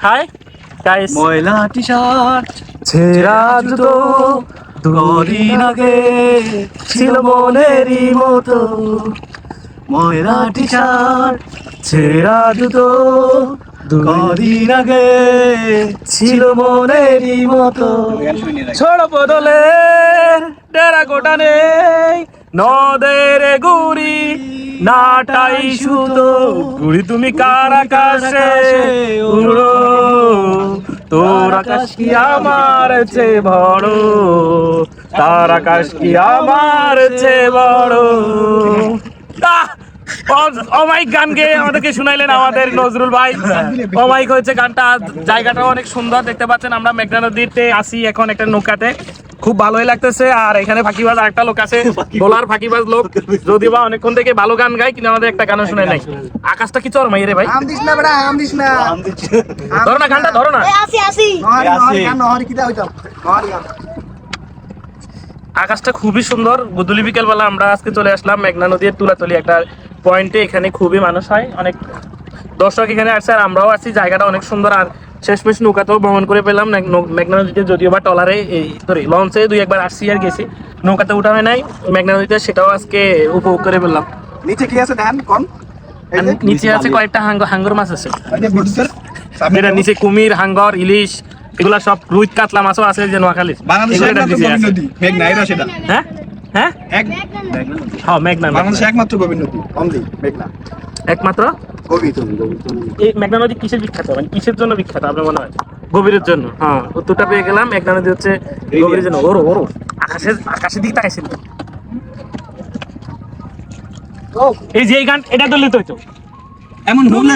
Hi guys, ময়লা T-shirt ছেঁড়া জুতো দুদিন আগে ছিল মনেরই মতো। ময়লা টি-শার্ট ছেঁড়া জুতো কদিন আগে ছিল মনেরই মতো। ছোড় বদলে ডেরা গোটা নেই, নদের গুড়ি নাটাই সুতো। গুড়ি তুমি কার আকাশে উড়ো, তোর আকাশ কি আমার চেয়ে বড়, তার আকাশ কি আমার চেয়ে বড়। অমাইক গান গেয়ে আমাদেরকে শুনাইলেন আমাদের নজরুল ভাই। অমাইক হয়েছে গানটা। জায়গাটা অনেক সুন্দর, দেখতে পাচ্ছেন আমরা মেঘনা নদীতে আসি এখন একটা নৌকাতে, খুব ভালোই লাগতেছে। আর এখানে ফাঁকিবাজ আরেকটা লোক আছে, বোলার ফাঁকিবাজ লোক, যদি বা অনেকক্ষণ থেকে ভালো গান গায় কিন্তু আমাদের একটা গানও শুনে নাই। আকাশটা কি চরমাই রে ভাই, আম দিস না বেটা, আম দিস না। ধরো না গানটা, ধরো না। আসি নহরি কিটা হইতাম নহরি গান। আকাশটা খুবই সুন্দর। গুদুলি বিকেলবেলা আমরা আজকে চলে আসলাম মেঘনা নদীর তুলাতলি একটা পয়েন্টে। এখানে খুবই মানুষ হয়, অনেক দর্শক এখানে আসছে আর আমরাও আছি। জায়গাটা অনেক সুন্দর। আর শেষমেশ নৌকাতেও ভ্রমণ করে পেলাম। মেঘনা নদীতে যদিও বা ট্রলারে এই লঞ্চে দুই একবার আসছি আর গেছি, নৌকাতে উঠা হয় নাই। মেঘনা নদীতে সেটাও আজকে উপভোগ করে পেলাম। নিচে কি আছে ধ্যান কোন? আর নিচে আছে কয়েকটা হাঙ্গর মাছ আছে, এই যে বিদ্যুতের যেটা নিচে কুমির, হাঙ্গর, ইলিশ, এগুলা সব রুই কাতলা মাছও আছে যে নোয়াখালীর। বাংলাদেশের এগুলো একমাত্র নিচে গভীর আছে। নদী মেঘনা, এটা সেটা। হ্যাঁ হ্যাঁ এক হ্যাঁ, মেঘনা বাংলাদেশের একমাত্র গভীর নদী অনলি মেঘনা। একমাত্র। গভীর এই মেঘনা নদী কিসের বিখ্যাত, মানে কিসের জন্য বিখ্যাত আপনার মনে হয়? গভীরের জন্য। হ্যাঁ, উত্তরটা পেয়ে গেলাম। মেঘনা নদী হচ্ছে গভীরের জন্য। ওরো ওরো আকাশের দিকে তাকাইছিল। এই যে এই গান, এটা ধরলে তো হইতো। এমন হোক না